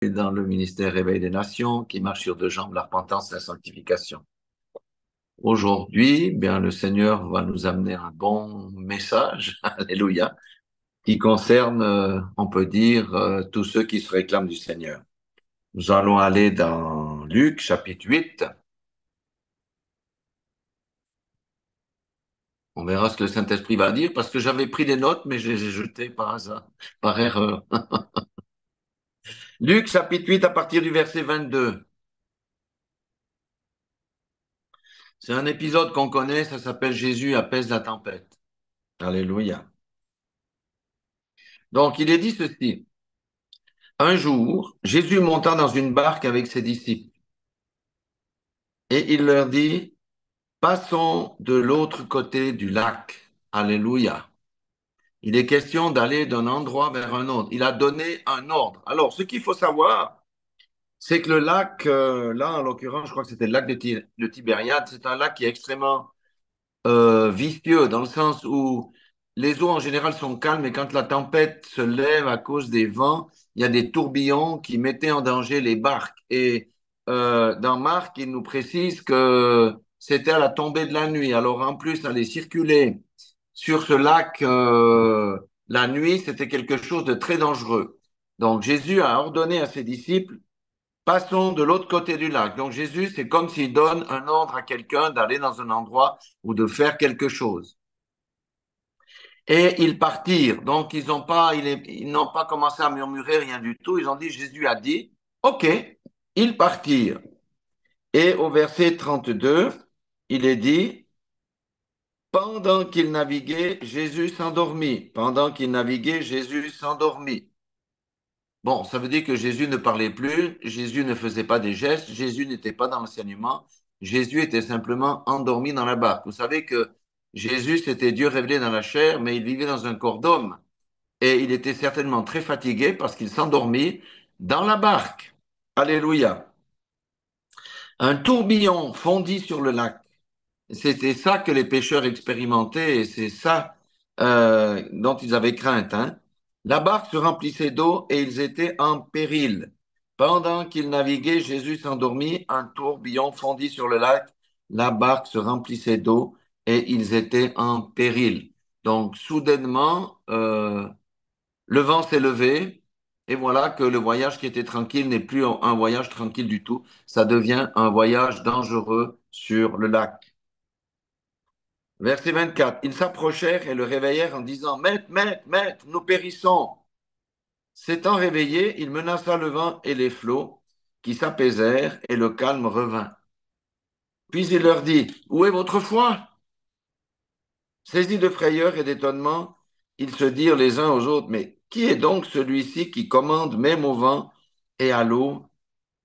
Et dans le ministère Réveil des Nations, qui marche sur deux jambes, la repentance et la sanctification. Aujourd'hui, bien, le Seigneur va nous amener un bon message, alléluia, qui concerne, on peut dire, tous ceux qui se réclament du Seigneur. Nous allons aller dans Luc, chapitre 8. On verra ce que le Saint-Esprit va dire, parce que j'avais pris des notes, mais je les ai jetées par hasard, par erreur. Luc, chapitre 8, à partir du verset 22. C'est un épisode qu'on connaît, ça s'appelle Jésus apaise la tempête. Alléluia. Donc, il est dit ceci. Un jour, Jésus monta dans une barque avec ses disciples et il leur dit, passons de l'autre côté du lac. Alléluia. Il est question d'aller d'un endroit vers un autre. Il a donné un ordre. Alors, ce qu'il faut savoir, c'est que le lac, là, en l'occurrence, je crois que c'était le lac de Tibériade, c'est un lac qui est extrêmement vicieux, dans le sens où les eaux en général sont calmes, et quand la tempête se lève à cause des vents, il y a des tourbillons qui mettaient en danger les barques. Et dans Marc, il nous précise que c'était à la tombée de la nuit. Alors en plus, aller circuler sur ce lac la nuit, c'était quelque chose de très dangereux. Donc Jésus a ordonné à ses disciples, passons de l'autre côté du lac. Donc Jésus, c'est comme s'il donne un ordre à quelqu'un d'aller dans un endroit ou de faire quelque chose. Et ils partirent. Donc ils n'ont pas commencé à murmurer rien du tout. Ils ont dit, Jésus a dit, OK, ils partirent. Et au verset 32, il est dit, pendant qu'ils naviguaient, Jésus s'endormit. Pendant qu'ils naviguaient, Jésus s'endormit. Bon, ça veut dire que Jésus ne parlait plus, Jésus ne faisait pas des gestes, Jésus n'était pas dans l'enseignement, Jésus était simplement endormi dans la barque. Vous savez que Jésus, c'était Dieu révélé dans la chair, mais il vivait dans un corps d'homme. Et il était certainement très fatigué parce qu'il s'endormit dans la barque. Alléluia. Un tourbillon fondit sur le lac. C'était ça que les pêcheurs expérimentaient et c'est ça dont ils avaient crainte, hein. La barque se remplissait d'eau et ils étaient en péril. Pendant qu'ils naviguaient, Jésus s'endormit, un tourbillon fondit sur le lac, la barque se remplissait d'eau et ils étaient en péril. Donc, soudainement, le vent s'est levé et voilà que le voyage qui était tranquille n'est plus un voyage tranquille du tout. Ça devient un voyage dangereux sur le lac. Verset 24. Ils s'approchèrent et le réveillèrent en disant, Maître, maître, maître, nous périssons. S'étant réveillé, il menaça le vent et les flots qui s'apaisèrent et le calme revint. Puis il leur dit, où est votre foi? Saisis de frayeur et d'étonnement, ils se dirent les uns aux autres, mais qui est donc celui-ci qui commande même au vent et à l'eau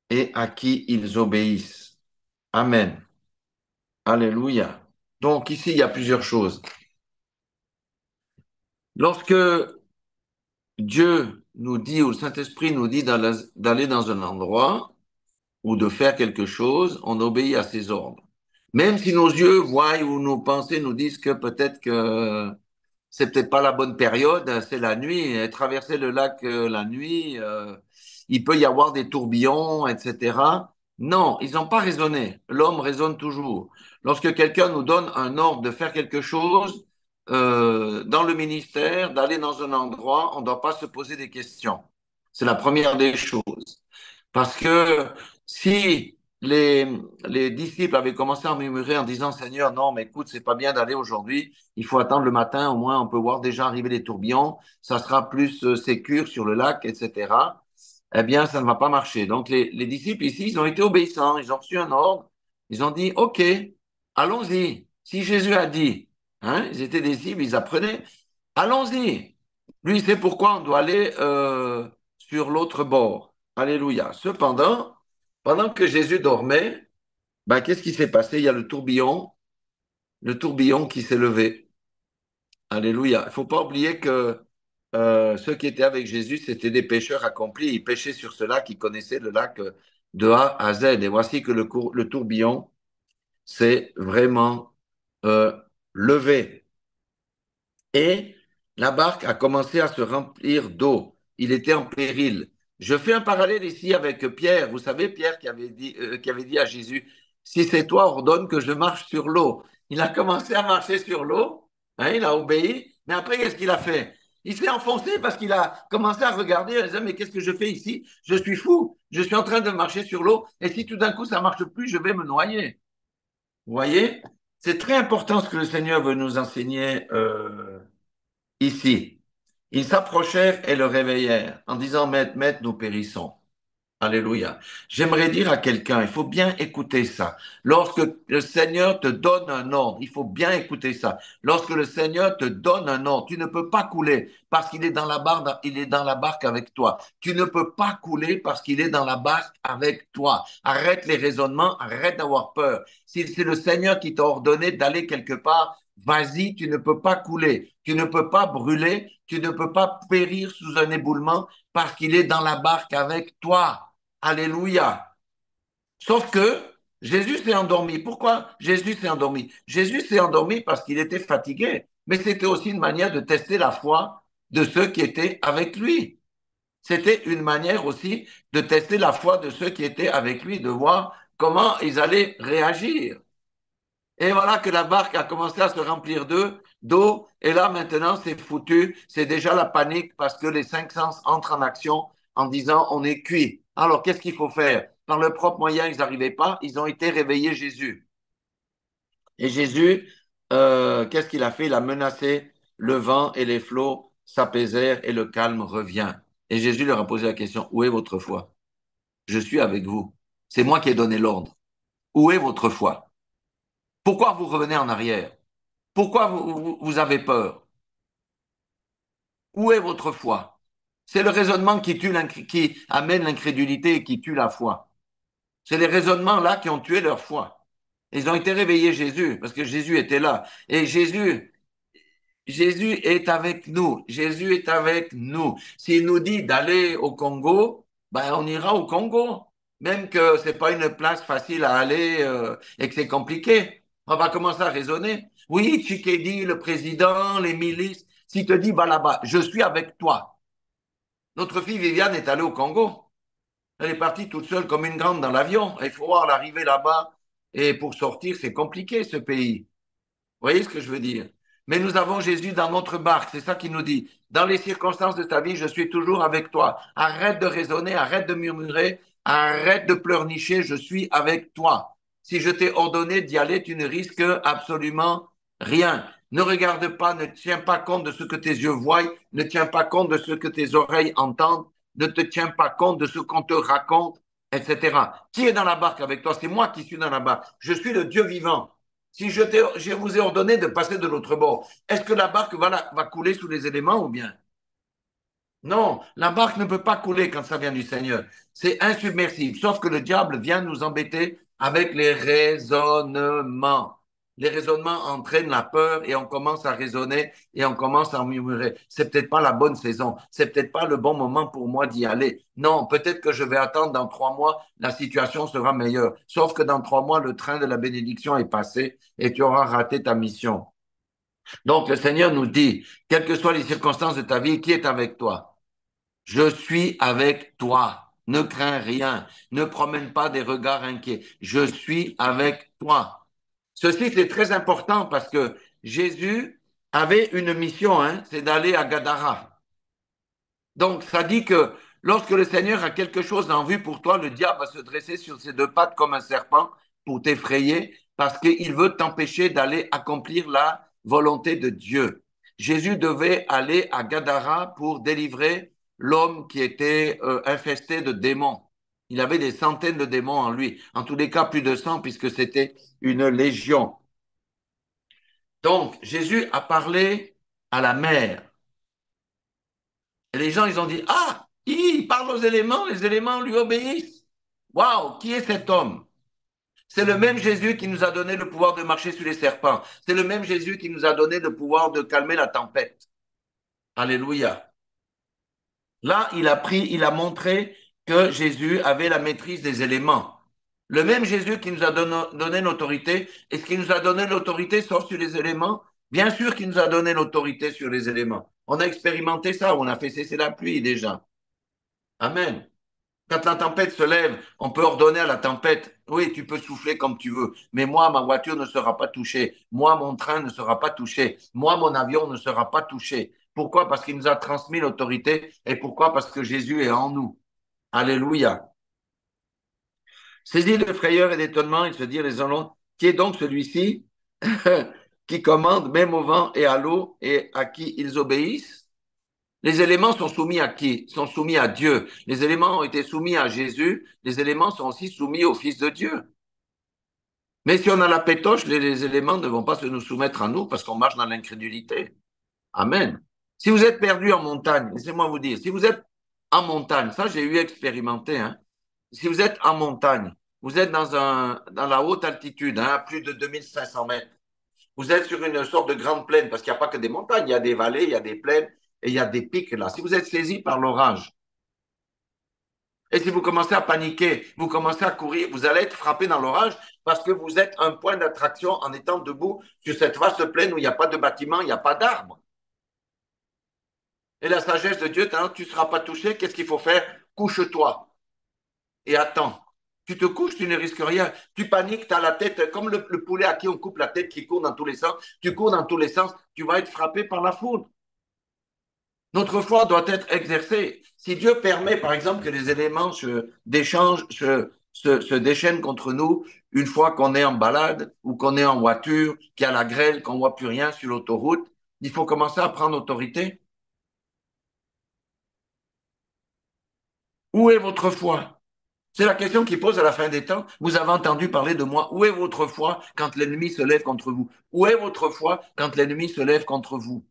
et à qui ils obéissent? Amen. Alléluia. Donc ici, il y a plusieurs choses. Lorsque Dieu nous dit, ou le Saint-Esprit nous dit d'aller dans un endroit ou de faire quelque chose, on obéit à ses ordres. Même si nos yeux voient ou nos pensées nous disent que peut-être que c'est peut-être pas la bonne période, c'est la nuit, et traverser le lac la nuit, il peut y avoir des tourbillons, etc. Non, ils n'ont pas raisonné. L'homme raisonne toujours. Lorsque quelqu'un nous donne un ordre de faire quelque chose, dans le ministère, d'aller dans un endroit, on ne doit pas se poser des questions. C'est la première des choses. Parce que si les disciples avaient commencé à murmurer en disant, Seigneur, non, mais écoute, c'est pas bien d'aller aujourd'hui, il faut attendre le matin, au moins on peut voir déjà arriver les tourbillons, ça sera plus sécure sur le lac, etc. Eh bien, ça ne va pas marcher. Donc, les disciples ici, ils ont été obéissants, ils ont reçu un ordre, ils ont dit, OK, allons-y. Si Jésus a dit, hein, ils étaient des disciples, ils apprenaient, allons-y. Lui, il sait pourquoi on doit aller sur l'autre bord. Alléluia. Cependant, pendant que Jésus dormait, ben, qu'est-ce qui s'est passé? Il y a le tourbillon qui s'est levé. Alléluia. Il ne faut pas oublier que ceux qui étaient avec Jésus, c'était des pêcheurs accomplis. Ils pêchaient sur ce lac, ils connaissaient le lac de A à Z. Et voici que le tourbillon s'est vraiment euh, levé. Et la barque a commencé à se remplir d'eau. Il était en péril. Je fais un parallèle ici avec Pierre. Vous savez, Pierre qui avait dit à Jésus, si c'est toi, ordonne que je marche sur l'eau. Il a commencé à marcher sur l'eau, hein, il a obéi, mais après, qu'est-ce qu'il a fait? Il s'est enfoncé parce qu'il a commencé à regarder et disait, mais qu'est-ce que je fais ici? Je suis fou, je suis en train de marcher sur l'eau, et si tout d'un coup ça marche plus, je vais me noyer. Vous voyez? C'est très important ce que le Seigneur veut nous enseigner ici. Ils s'approchèrent et le réveillèrent en disant, Maître, Maître, nous périssons. Alléluia. J'aimerais dire à quelqu'un, il faut bien écouter ça. Lorsque le Seigneur te donne un ordre, il faut bien écouter ça. Lorsque le Seigneur te donne un ordre, tu ne peux pas couler parce qu'il est dans la barque, il est dans la barque avec toi. Tu ne peux pas couler parce qu'il est dans la barque avec toi. Arrête les raisonnements, arrête d'avoir peur. Si c'est le Seigneur qui t'a ordonné d'aller quelque part, vas-y, tu ne peux pas couler, tu ne peux pas brûler, tu ne peux pas périr sous un éboulement parce qu'il est dans la barque avec toi. Alléluia. Sauf que Jésus s'est endormi. Pourquoi Jésus s'est endormi? Jésus s'est endormi parce qu'il était fatigué. Mais c'était aussi une manière de tester la foi de ceux qui étaient avec lui. C'était une manière aussi de tester la foi de ceux qui étaient avec lui, de voir comment ils allaient réagir. Et voilà que la barque a commencé à se remplir d'eau. Et là, maintenant, c'est foutu. C'est déjà la panique parce que les cinq sens entrent en action en disant on est cuit. Alors, qu'est-ce qu'il faut faire? Par leur propre moyen, ils n'arrivaient pas. Ils ont été réveiller Jésus. Et Jésus, qu'est-ce qu'il a fait? Il a menacé le vent et les flots s'apaisèrent et le calme revient. Et Jésus leur a posé la question, où est votre foi? Je suis avec vous. C'est moi qui ai donné l'ordre. Où est votre foi? Pourquoi vous revenez en arrière? Pourquoi vous avez peur? Où est votre foi? C'est le raisonnement qui amène l'incrédulité et qui tue la foi. C'est les raisonnements là qui ont tué leur foi. Ils ont été réveillés Jésus parce que Jésus était là. Et Jésus est avec nous. Jésus est avec nous. S'il nous dit d'aller au Congo, ben on ira au Congo. Même que c'est pas une place facile à aller et que c'est compliqué. On va commencer à raisonner. Oui, Tshisekedi, le président, les milices, s'il te dit va là-bas, je suis avec toi. Notre fille Viviane est allée au Congo. Elle est partie toute seule comme une grande dans l'avion. Il faut voir l'arrivée là-bas. Et pour sortir, c'est compliqué ce pays. Vous voyez ce que je veux dire? Mais nous avons Jésus dans notre barque, c'est ça qu'il nous dit. Dans les circonstances de ta vie, je suis toujours avec toi. Arrête de raisonner, arrête de murmurer, arrête de pleurnicher, je suis avec toi. Si je t'ai ordonné d'y aller, tu ne risques absolument rien. Ne regarde pas, ne tiens pas compte de ce que tes yeux voient, ne tiens pas compte de ce que tes oreilles entendent, ne te tiens pas compte de ce qu'on te raconte, etc. Qui est dans la barque avec toi? C'est moi qui suis dans la barque. Je suis le Dieu vivant. Si je vous ai ordonné de passer de l'autre bord, est-ce que la barque va couler sous les éléments ou bien? Non, la barque ne peut pas couler quand ça vient du Seigneur. C'est insubmersible. Sauf que le diable vient nous embêter avec les raisonnements. Les raisonnements entraînent la peur et on commence à raisonner et on commence à murmurer. C'est peut-être pas la bonne saison. C'est peut-être pas le bon moment pour moi d'y aller. Non, peut-être que je vais attendre dans 3 mois, la situation sera meilleure. Sauf que dans 3 mois, le train de la bénédiction est passé et tu auras raté ta mission. Donc le Seigneur nous dit, quelles que soient les circonstances de ta vie, qui est avec toi? Je suis avec toi. Ne crains rien. Ne promène pas des regards inquiets. Je suis avec toi. Ceci, c'est très important parce que Jésus avait une mission, hein, c'est d'aller à Gadara. Donc, ça dit que lorsque le Seigneur a quelque chose en vue pour toi, le diable va se dresser sur ses deux pattes comme un serpent pour t'effrayer parce qu'il veut t'empêcher d'aller accomplir la volonté de Dieu. Jésus devait aller à Gadara pour délivrer l'homme qui était infesté de démons. Il avait des centaines de démons en lui. En tous les cas, plus de 100 puisque c'était une légion. Donc, Jésus a parlé à la mer. Et les gens, ils ont dit, ah, il parle aux éléments, les éléments lui obéissent. Waouh, qui est cet homme? C'est le même Jésus qui nous a donné le pouvoir de marcher sur les serpents. C'est le même Jésus qui nous a donné le pouvoir de calmer la tempête. Alléluia. Là, il a montré que Jésus avait la maîtrise des éléments. Le même Jésus qui nous a donné l'autorité, est-ce qu'il nous a donné l'autorité sauf sur les éléments? Bien sûr qu'il nous a donné l'autorité sur les éléments. On a expérimenté ça, on a fait cesser la pluie déjà. Amen. Quand la tempête se lève, on peut ordonner à la tempête, oui, tu peux souffler comme tu veux, mais moi, ma voiture ne sera pas touchée. Moi, mon train ne sera pas touché. Moi, mon avion ne sera pas touché. Pourquoi? Parce qu'il nous a transmis l'autorité. Et pourquoi? Parce que Jésus est en nous. Alléluia. Saisis de frayeur et d'étonnement, ils se dirent les uns l'autre, qui est donc celui-ci qui commande même au vent et à l'eau et à qui ils obéissent? Les éléments sont soumis à qui? Sont soumis à Dieu. Les éléments ont été soumis à Jésus. Les éléments sont aussi soumis au Fils de Dieu. Mais si on a la pétoche, les éléments ne vont pas se nous soumettre à nous parce qu'on marche dans l'incrédulité. Amen. Si vous êtes perdu en montagne, laissez-moi vous dire, si vous êtes en montagne, ça j'ai eu expérimenté, hein, si vous êtes en montagne, vous êtes dans la haute altitude, hein, à plus de 2500 mètres, vous êtes sur une sorte de grande plaine, parce qu'il n'y a pas que des montagnes, il y a des vallées, il y a des plaines et il y a des pics là. Si vous êtes saisi par l'orage, et si vous commencez à paniquer, vous commencez à courir, vous allez être frappé dans l'orage parce que vous êtes un point d'attraction en étant debout sur cette vaste plaine où il n'y a pas de bâtiment, il n'y a pas d'arbres. Et la sagesse de Dieu, tu ne seras pas touché, qu'est-ce qu'il faut faire? Couche-toi et attends. Tu te couches, tu ne risques rien. Tu paniques, tu as la tête, comme le poulet à qui on coupe la tête qui court dans tous les sens. Tu cours dans tous les sens, tu vas être frappé par la foudre. Notre foi doit être exercée. Si Dieu permet, par exemple, que les éléments d'échange se déchaînent contre nous une fois qu'on est en balade ou qu'on est en voiture, qu'il y a la grêle, qu'on ne voit plus rien sur l'autoroute, il faut commencer à prendre autorité. Où est votre foi? C'est la question qu'il pose à la fin des temps. Vous avez entendu parler de moi. Où est votre foi quand l'ennemi se lève contre vous? Où est votre foi quand l'ennemi se lève contre vous?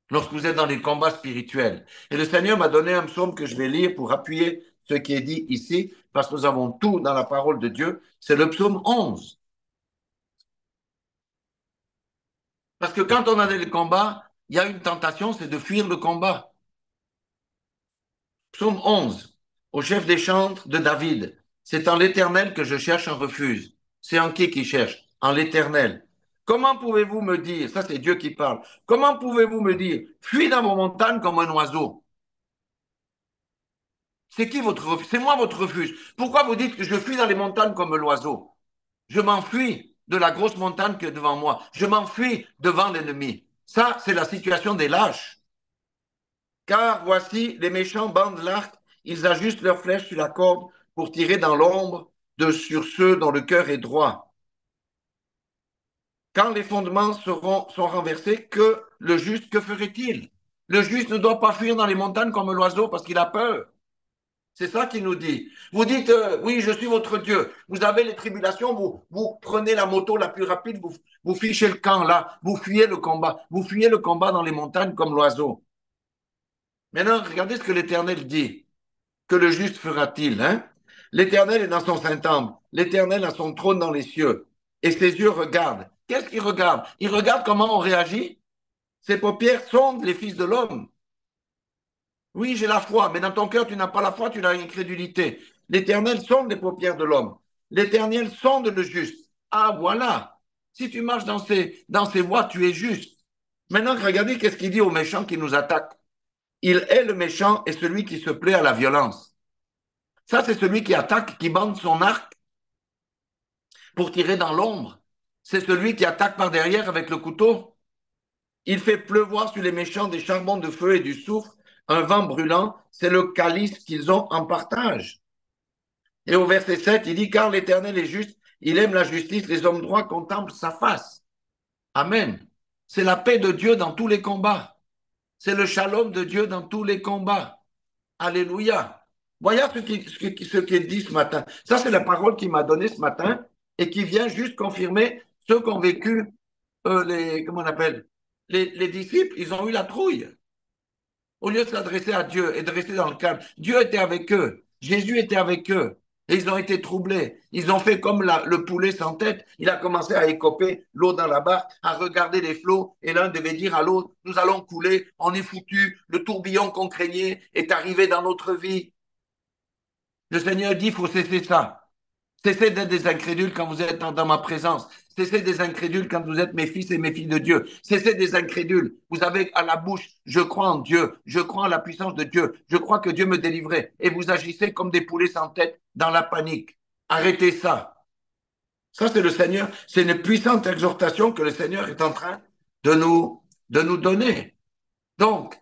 Lorsque vous êtes dans les combats spirituels. Et le Seigneur m'a donné un psaume que je vais lire pour appuyer ce qui est dit ici, parce que nous avons tout dans la parole de Dieu. C'est le psaume 11. Parce que quand on a des combats, il y a une tentation, c'est de fuir le combat. Psaume 11, au chef des chantres de David. C'est en l'Éternel que je cherche un refuge. C'est en qui cherche? En l'Éternel. Comment pouvez-vous me dire, ça c'est Dieu qui parle, comment pouvez-vous me dire, fuis dans vos montagnes comme un oiseau? C'est qui votre refuge? C'est moi votre refuge. Pourquoi vous dites que je fuis dans les montagnes comme l'oiseau? Je m'enfuis de la grosse montagne qui est devant moi. Je m'enfuis devant l'ennemi. Ça, c'est la situation des lâches. Car voici, les méchants bandent l'arc, ils ajustent leurs flèches sur la corde pour tirer dans l'ombre sur ceux dont le cœur est droit. Quand les fondements sont renversés, que le juste, que ferait-il? Le juste ne doit pas fuir dans les montagnes comme l'oiseau parce qu'il a peur. C'est ça qu'il nous dit. Vous dites, oui, je suis votre Dieu. Vous avez les tribulations, vous prenez la moto la plus rapide, vous fichez le camp là, vous fuyez le combat. Vous fuyez le combat dans les montagnes comme l'oiseau. Maintenant, regardez ce que l'Éternel dit. Que le juste fera-t-il, hein? L'Éternel est dans son Saint-Temple. L'Éternel a son trône dans les cieux. Et ses yeux regardent. Qu'est-ce qu'il regarde? Il regarde comment on réagit. Ses paupières sondent les fils de l'homme. Oui, j'ai la foi, mais dans ton cœur, tu n'as pas la foi, tu as l'incrédulité. L'Éternel sonde les paupières de l'homme. L'Éternel sonde le juste. Ah, voilà. Si tu marches dans ces voies, tu es juste. Maintenant, regardez qu'est-ce qu'il dit aux méchants qui nous attaquent. Il est le méchant et celui qui se plaît à la violence. Ça, c'est celui qui attaque, qui bande son arc pour tirer dans l'ombre. C'est celui qui attaque par derrière avec le couteau. Il fait pleuvoir sur les méchants des charbons de feu et du soufre, un vent brûlant. C'est le calice qu'ils ont en partage. Et au verset 7, il dit, car l'Éternel est juste, il aime la justice, les hommes droits contemplent sa face. Amen. C'est la paix de Dieu dans tous les combats. C'est le shalom de Dieu dans tous les combats. Alléluia. Voyez ce qu'il dit ce matin. Ça, c'est la parole qu'il m'a donnée ce matin et qui vient juste confirmer ce qu'ont vécu comment on appelle, les disciples. Ils ont eu la trouille. Au lieu de s'adresser à Dieu et de rester dans le calme, Dieu était avec eux. Jésus était avec eux. Et ils ont été troublés. Ils ont fait comme le poulet sans tête. Il a commencé à écoper l'eau dans la barque, à regarder les flots. Et l'un devait dire à l'autre, nous allons couler, on est foutu. Le tourbillon qu'on craignait est arrivé dans notre vie. Le Seigneur dit, il faut cesser ça. Cessez d'être des incrédules quand vous êtes dans ma présence. Cessez des incrédules quand vous êtes mes fils et mes filles de Dieu. Cessez des incrédules. Vous avez à la bouche, je crois en Dieu, je crois en la puissance de Dieu, je crois que Dieu me délivrait. Et vous agissez comme des poulets sans tête dans la panique. Arrêtez ça. Ça, c'est le Seigneur. C'est une puissante exhortation que le Seigneur est en train de nous donner. Donc,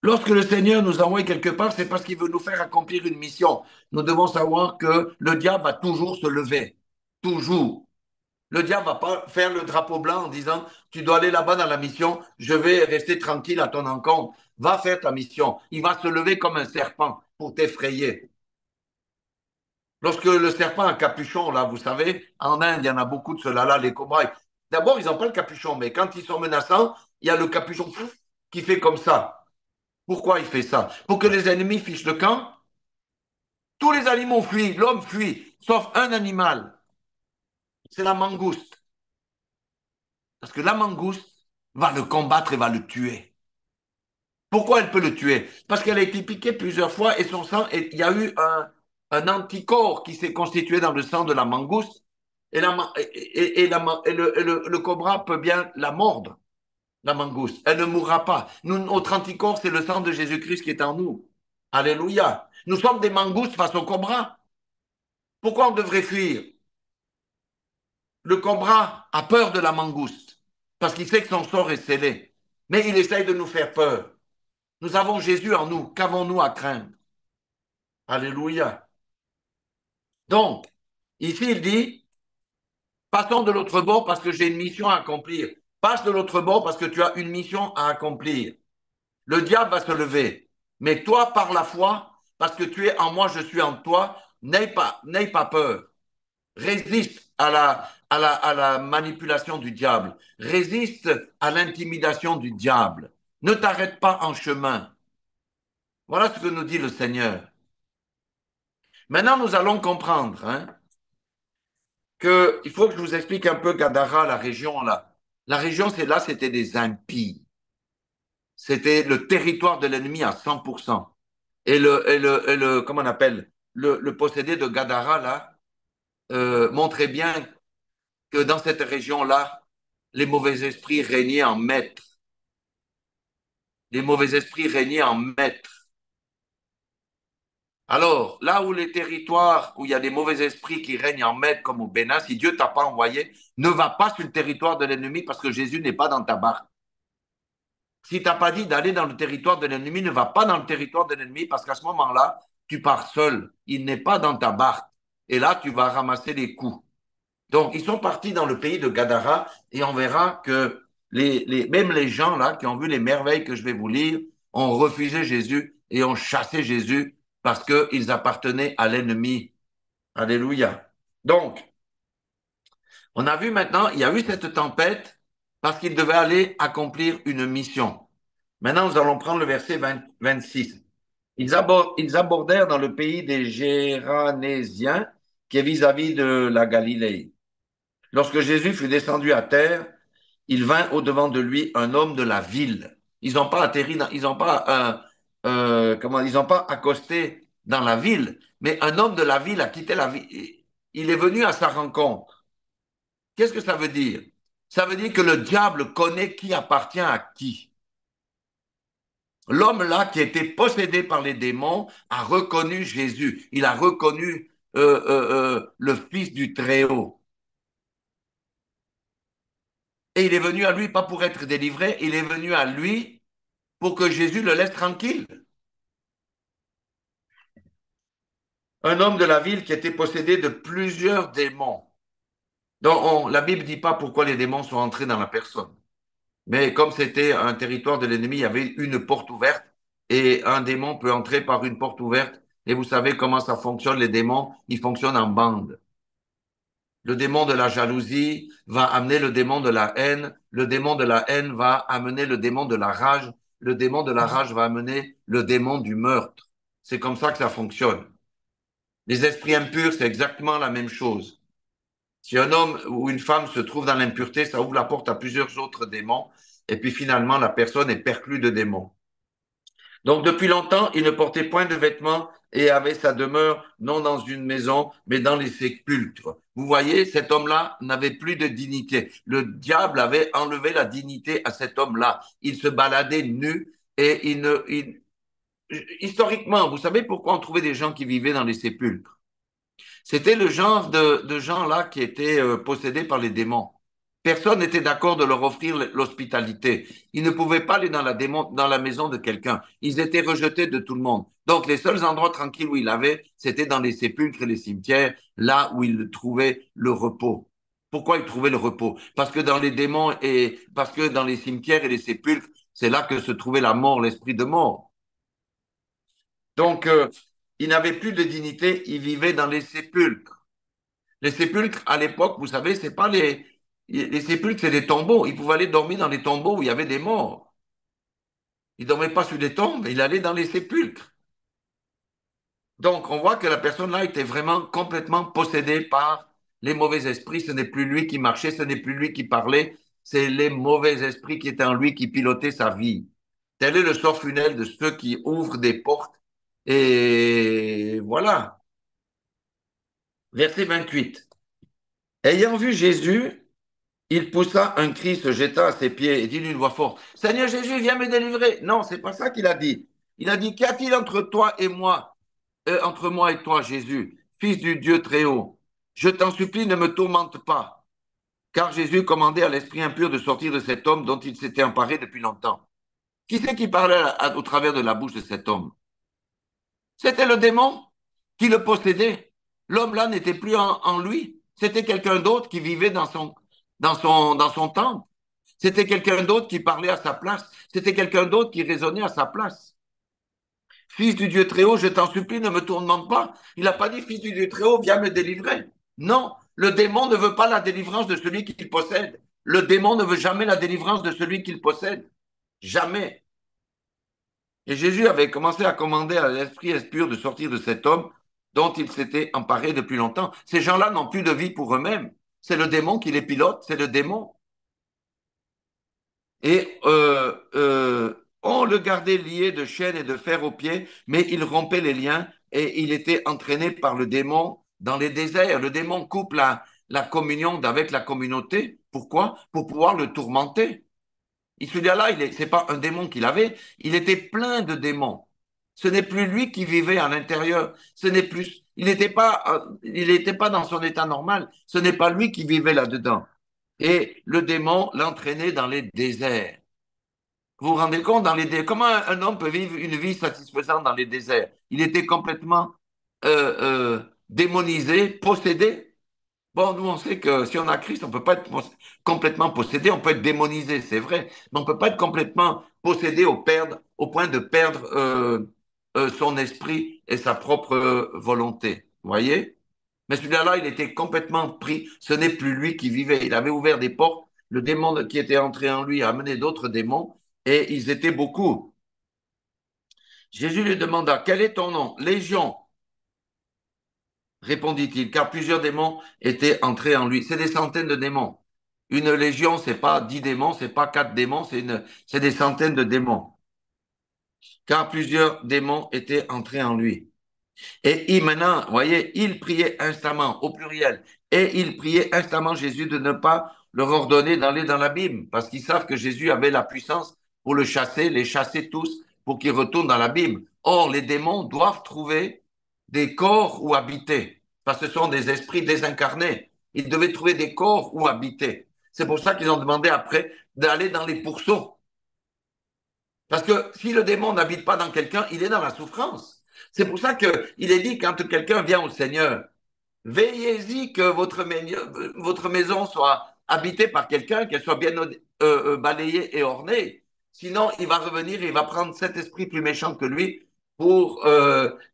lorsque le Seigneur nous envoie quelque part, c'est parce qu'il veut nous faire accomplir une mission. Nous devons savoir que le diable va toujours se lever. Toujours. Le diable va pas faire le drapeau blanc en disant, tu dois aller là-bas dans la mission, je vais rester tranquille à ton encontre. Va faire ta mission. Il va se lever comme un serpent pour t'effrayer. Lorsque le serpent a un capuchon, là, vous savez, en Inde, il y en a beaucoup de ceux-là, les cobras. D'abord, ils n'ont pas le capuchon, mais quand ils sont menaçants, il y a le capuchon qui fait comme ça. Pourquoi il fait ça? Pour que les ennemis fichent le camp. Tous les animaux fuient, l'homme fuit, sauf un animal, c'est la mangouste. Parce que la mangouste va le combattre et va le tuer. Pourquoi elle peut le tuer? Parce qu'elle a été piquée plusieurs fois et son sang, il y a eu un anticorps qui s'est constitué dans le sang de la mangouste et, le cobra peut bien la mordre, la mangouste. Elle ne mourra pas. Nous, notre anticorps, c'est le sang de Jésus-Christ qui est en nous. Alléluia. Nous sommes des mangoustes face au cobra. Pourquoi on devrait fuir? Le cobra a peur de la mangouste parce qu'il sait que son sort est scellé. Mais il essaye de nous faire peur. Nous avons Jésus en nous. Qu'avons-nous à craindre? Alléluia. Donc, ici, il dit, passons de l'autre bord parce que j'ai une mission à accomplir. Passe de l'autre bord parce que tu as une mission à accomplir. Le diable va se lever. Mais toi, par la foi, parce que tu es en moi, je suis en toi, n'aie pas peur. Résiste à la manipulation du diable. Résiste à l'intimidation du diable. Ne t'arrête pas en chemin. Voilà ce que nous dit le Seigneur. Maintenant, nous allons comprendre qu'il faut que je vous explique un peu Gadara, la région là. La région, c'est là, c'était des impies. C'était le territoire de l'ennemi à 100%. Comment on appelle, le possédé de Gadara là, montrait bien que dans cette région-là, les mauvais esprits régnaient en maître. Les mauvais esprits régnaient en maître. Alors, là où les territoires où il y a des mauvais esprits qui règnent en maître, comme au Bénin, si Dieu t'a pas envoyé, ne va pas sur le territoire de l'ennemi parce que Jésus n'est pas dans ta barque. Si t'as pas dit d'aller dans le territoire de l'ennemi, ne va pas dans le territoire de l'ennemi parce qu'à ce moment-là, tu pars seul. Il n'est pas dans ta barque. Et là, tu vas ramasser les coups. Donc, ils sont partis dans le pays de Gadara et on verra que même les gens là qui ont vu les merveilles que je vais vous lire ont refusé Jésus et ont chassé Jésus parce qu'ils appartenaient à l'ennemi. Alléluia. Donc, on a vu maintenant, il y a eu cette tempête parce qu'ils devaient aller accomplir une mission. Maintenant, nous allons prendre le verset 26. Ils abordèrent dans le pays des Géranésiens qui est vis-à-vis de la Galilée. Lorsque Jésus fut descendu à terre, il vint au-devant de lui un homme de la ville. Ils n'ont pas atterri, ils n'ont pas, ils n'ont pas accosté dans la ville, mais un homme de la ville a quitté la ville. Il est venu à sa rencontre. Qu'est-ce que ça veut dire? Ça veut dire que le diable connaît qui appartient à qui. L'homme là qui était possédé par les démons a reconnu Jésus. Il a reconnu le Fils du Très-Haut. Et il est venu à lui pas pour être délivré, il est venu à lui pour que Jésus le laisse tranquille. Un homme de la ville qui était possédé de plusieurs démons. Donc la Bible ne dit pas pourquoi les démons sont entrés dans la personne. Mais comme c'était un territoire de l'ennemi, il y avait une porte ouverte et un démon peut entrer par une porte ouverte. Et vous savez comment ça fonctionne, les démons, ils fonctionnent en bande. Le démon de la jalousie va amener le démon de la haine. Le démon de la haine va amener le démon de la rage. Le démon de la rage va amener le démon du meurtre. C'est comme ça que ça fonctionne. Les esprits impurs, c'est exactement la même chose. Si un homme ou une femme se trouve dans l'impureté, ça ouvre la porte à plusieurs autres démons. Et puis finalement, la personne est perclue de démons. Donc, depuis longtemps, il ne portait point de vêtements et avait sa demeure non dans une maison, mais dans les sépulcres. Vous voyez, cet homme-là n'avait plus de dignité. Le diable avait enlevé la dignité à cet homme-là. Il se baladait nu et historiquement, vous savez pourquoi on trouvait des gens qui vivaient dans les sépulcres? C'était le genre de gens-là qui étaient possédés par les démons. Personne n'était d'accord de leur offrir l'hospitalité. Ils ne pouvaient pas aller dans la maison de quelqu'un. Ils étaient rejetés de tout le monde. Donc, les seuls endroits tranquilles où il avait, c'était dans les sépulcres et les cimetières, là où il trouvait le repos. Pourquoi il trouvait le repos? Parce que dans les cimetières et les sépulcres, c'est là que se trouvait la mort, l'esprit de mort. Donc, il n'avait plus de dignité, il vivait dans les sépulcres. Les sépulcres, à l'époque, vous savez, c'est pas les sépulcres, c'est des tombeaux. Il pouvait aller dormir dans les tombeaux où il y avait des morts. Il ne dormait pas sur des tombes, il allait dans les sépulcres. Donc, on voit que la personne-là était vraiment complètement possédée par les mauvais esprits. Ce n'est plus lui qui marchait, ce n'est plus lui qui parlait, c'est les mauvais esprits qui étaient en lui qui pilotaient sa vie. Tel est le sort funeste de ceux qui ouvrent des portes. Et voilà. Verset 28. Ayant vu Jésus, il poussa un cri, se jeta à ses pieds et dit d'une voix forte, Seigneur Jésus, viens me délivrer. Non, c'est pas ça qu'il a dit. Il a dit, qu'y a-t-il entre toi et moi, entre moi et toi, Jésus, fils du Dieu très haut? Je t'en supplie, ne me tourmente pas. Car Jésus commandait à l'esprit impur de sortir de cet homme dont il s'était emparé depuis longtemps. Qui c'est qui parlait au travers de la bouche de cet homme? C'était le démon qui le possédait. L'homme là n'était plus en lui. C'était quelqu'un d'autre qui vivait dans son temple. C'était quelqu'un d'autre qui parlait à sa place. C'était quelqu'un d'autre qui raisonnait à sa place. Fils du Dieu très haut, je t'en supplie, ne me tourmente pas. Il n'a pas dit, Fils du Dieu très haut, viens me délivrer. Non, le démon ne veut pas la délivrance de celui qu'il possède. Le démon ne veut jamais la délivrance de celui qu'il possède. Jamais. Et Jésus avait commencé à commander à l'esprit impur de sortir de cet homme dont il s'était emparé depuis longtemps. Ces gens-là n'ont plus de vie pour eux-mêmes. C'est le démon qui les pilote, c'est le démon. Et on le gardait lié de chaînes et de fer aux pieds, mais il rompait les liens et il était entraîné par le démon dans les déserts. Le démon coupe la communion avec la communauté. Pourquoi? Pour pouvoir le tourmenter. Et celui-là, c'est pas un démon qu'il avait, il était plein de démons. Ce n'est plus lui qui vivait à l'intérieur. Ce n'est plus, il n'était pas dans son état normal. Ce n'est pas lui qui vivait là-dedans. Et le démon l'entraînait dans les déserts. Vous vous rendez compte comment un homme peut vivre une vie satisfaisante dans les déserts? Il était complètement démonisé, possédé. Bon, nous, on sait que si on a Christ, on ne peut pas être complètement possédé, on peut être démonisé, c'est vrai, mais on ne peut pas être complètement possédé au point de perdre son esprit et sa propre volonté. Vous voyez? Mais celui-là, il était complètement pris. Ce n'est plus lui qui vivait. Il avait ouvert des portes. Le démon qui était entré en lui a amené d'autres démons et ils étaient beaucoup. Jésus lui demanda, quel est ton nom? Légion, répondit-il, car plusieurs démons étaient entrés en lui. C'est des centaines de démons. Une légion, c'est pas 10 démons, c'est pas 4 démons, c'est des centaines de démons. Car plusieurs démons étaient entrés en lui. Et maintenant, vous voyez, il priait instamment, au pluriel, et il priait instamment Jésus de ne pas leur ordonner d'aller dans l'abîme, parce qu'ils savent que Jésus avait la puissance pour le chasser, les chasser tous, pour qu'ils retournent dans l'abîme. Or, les démons doivent trouver des corps où habiter, parce que ce sont des esprits désincarnés. Ils devaient trouver des corps où habiter. C'est pour ça qu'ils ont demandé après d'aller dans les pourceaux. Parce que si le démon n'habite pas dans quelqu'un, il est dans la souffrance. C'est pour ça qu'il est dit quand quelqu'un vient au Seigneur, veillez-y que votre maison soit habitée par quelqu'un, qu'elle soit bien balayée et ornée. Sinon, il va revenir et il va prendre cet esprit plus méchant que lui pour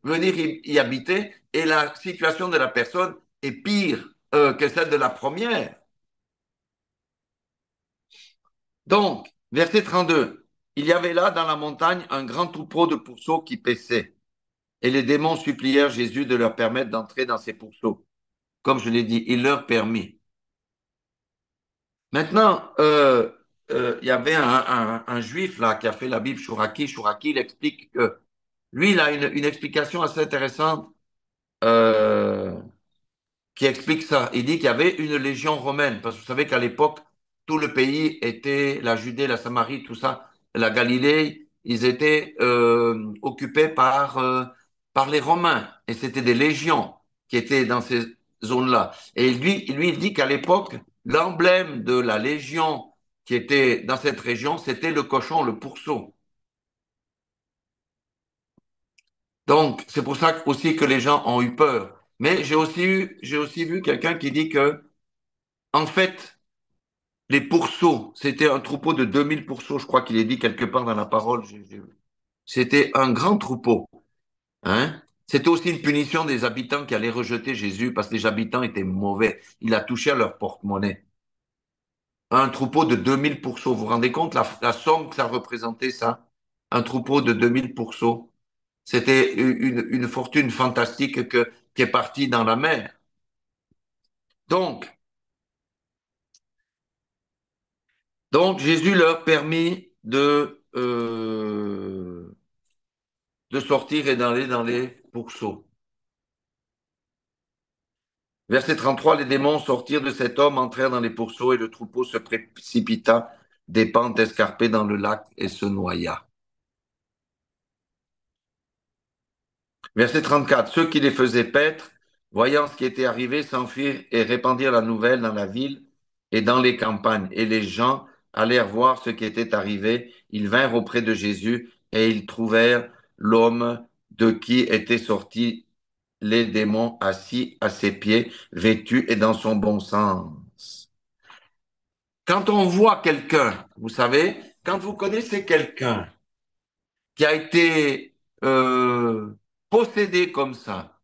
venir y habiter. Et la situation de la personne est pire que celle de la première. Donc, verset 32. Il y avait là dans la montagne un grand troupeau de pourceaux qui paissaient. Et les démons supplièrent Jésus de leur permettre d'entrer dans ces pourceaux. Comme je l'ai dit, il leur permit. Maintenant, il y avait un juif là qui a fait la Bible, Chouraki. Chouraki, il explique que lui, il a une explication assez intéressante euh, qui explique ça. Il dit qu'il y avait une légion romaine, parce que vous savez qu'à l'époque, tout le pays était, la Judée, la Samarie, tout ça, la Galilée, ils étaient occupés par les Romains. Et c'était des légions qui étaient dans ces zones-là. Et lui, il dit qu'à l'époque, l'emblème de la légion qui était dans cette région, c'était le cochon, le pourceau. Donc, c'est pour ça aussi que les gens ont eu peur. Mais j'ai aussi vu quelqu'un qui dit que, en fait, les pourceaux, c'était un troupeau de 2000 pourceaux, je crois qu'il est dit quelque part dans la parole. C'était un grand troupeau. Hein? C'était aussi une punition des habitants qui allaient rejeter Jésus parce que les habitants étaient mauvais. Il a touché à leur porte-monnaie. Un troupeau de 2000 pourceaux. Vous vous rendez compte la somme que ça représentait, ça? Un troupeau de 2000 pourceaux. C'était une fortune fantastique qui est partie dans la mer. Donc, donc Jésus leur permit de sortir et d'aller dans les pourceaux. Verset 33, les démons sortirent de cet homme, entrèrent dans les pourceaux et le troupeau se précipita des pentes escarpées dans le lac et se noya. Verset 34, ceux qui les faisaient paître, voyant ce qui était arrivé, s'enfuirent et répandirent la nouvelle dans la ville et dans les campagnes. Et les gens allèrent voir ce qui était arrivé. Ils vinrent auprès de Jésus et ils trouvèrent l'homme de qui étaient sortis les démons assis à ses pieds, vêtu et dans son bon sens. Quand on voit quelqu'un, vous savez, quand vous connaissez quelqu'un qui a été possédé comme ça,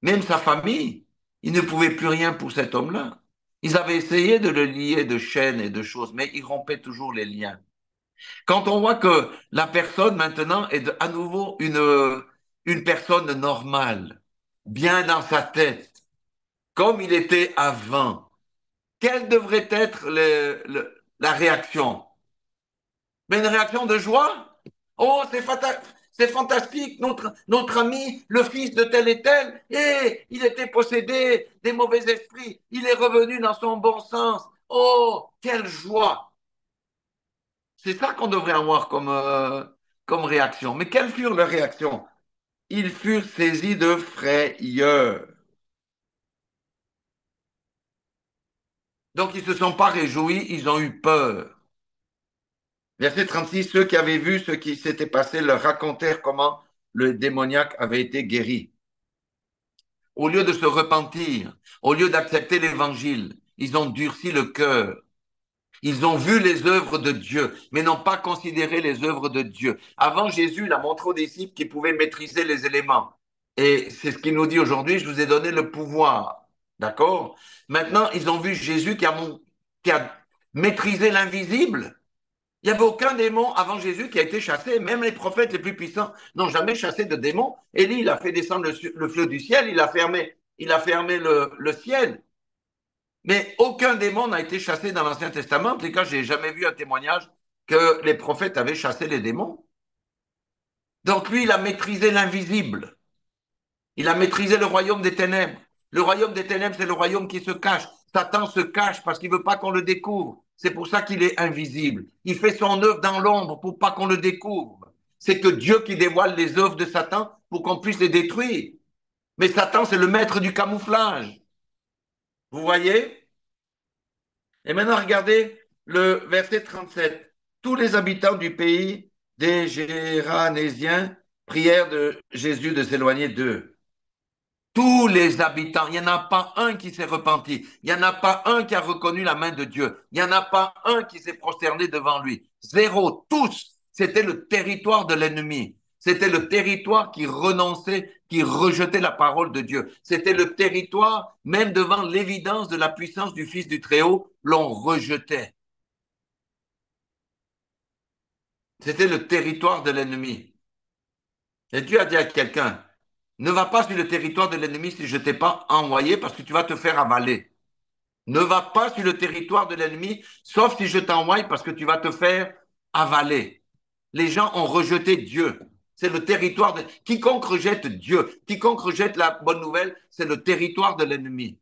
même sa famille, ils ne pouvaient plus rien pour cet homme-là. Ils avaient essayé de le lier de chaînes et de choses, mais il rompait toujours les liens. Quand on voit que la personne maintenant est à nouveau une personne normale, bien dans sa tête, comme il était avant, quelle devrait être la réaction? Mais une réaction de joie? Oh, c'est fantastique, notre ami, le fils de tel et tel, et il était possédé des mauvais esprits, il est revenu dans son bon sens. Oh, quelle joie! C'est ça qu'on devrait avoir comme réaction. Mais quelles furent leurs réactions? Ils furent saisis de frayeur. Donc ils ne se sont pas réjouis, ils ont eu peur. Verset 36, ceux qui avaient vu ce qui s'était passé leur racontèrent comment le démoniaque avait été guéri. Au lieu de se repentir, au lieu d'accepter l'évangile, ils ont durci le cœur. Ils ont vu les œuvres de Dieu, mais n'ont pas considéré les œuvres de Dieu. Avant Jésus, il a montré aux disciples qu'ils pouvaient maîtriser les éléments. Et c'est ce qu'il nous dit aujourd'hui, je vous ai donné le pouvoir. D'accord? Maintenant, ils ont vu Jésus qui a maîtrisé l'invisible. Il n'y avait aucun démon avant Jésus qui a été chassé. Même les prophètes les plus puissants n'ont jamais chassé de démons. Élie, il a fait descendre le fleuve du ciel, il a fermé le ciel. Mais aucun démon n'a été chassé dans l'Ancien Testament. En tout cas, je n'ai jamais vu un témoignage que les prophètes avaient chassé les démons. Donc lui, il a maîtrisé l'invisible. Il a maîtrisé le royaume des ténèbres. Le royaume des ténèbres, c'est le royaume qui se cache. Satan se cache parce qu'il ne veut pas qu'on le découvre. C'est pour ça qu'il est invisible. Il fait son œuvre dans l'ombre pour pas qu'on le découvre. C'est que Dieu qui dévoile les œuvres de Satan pour qu'on puisse les détruire. Mais Satan, c'est le maître du camouflage. Vous voyez? Et maintenant, regardez le verset 37. Tous les habitants du pays des Géranésiens prièrent de Jésus de s'éloigner d'eux. Tous les habitants, il n'y en a pas un qui s'est repenti, il n'y en a pas un qui a reconnu la main de Dieu, il n'y en a pas un qui s'est prosterné devant lui. Zéro, tous, c'était le territoire de l'ennemi. C'était le territoire qui renonçait, qui rejetait la parole de Dieu. C'était le territoire, même devant l'évidence de la puissance du Fils du Très-Haut, l'on rejetait. C'était le territoire de l'ennemi. Et Dieu a dit à quelqu'un, ne va pas sur le territoire de l'ennemi si je ne t'ai pas envoyé parce que tu vas te faire avaler. Ne va pas sur le territoire de l'ennemi, sauf si je t'envoie parce que tu vas te faire avaler. Les gens ont rejeté Dieu. C'est le territoire de... Quiconque rejette Dieu, quiconque rejette la bonne nouvelle, c'est le territoire de l'ennemi.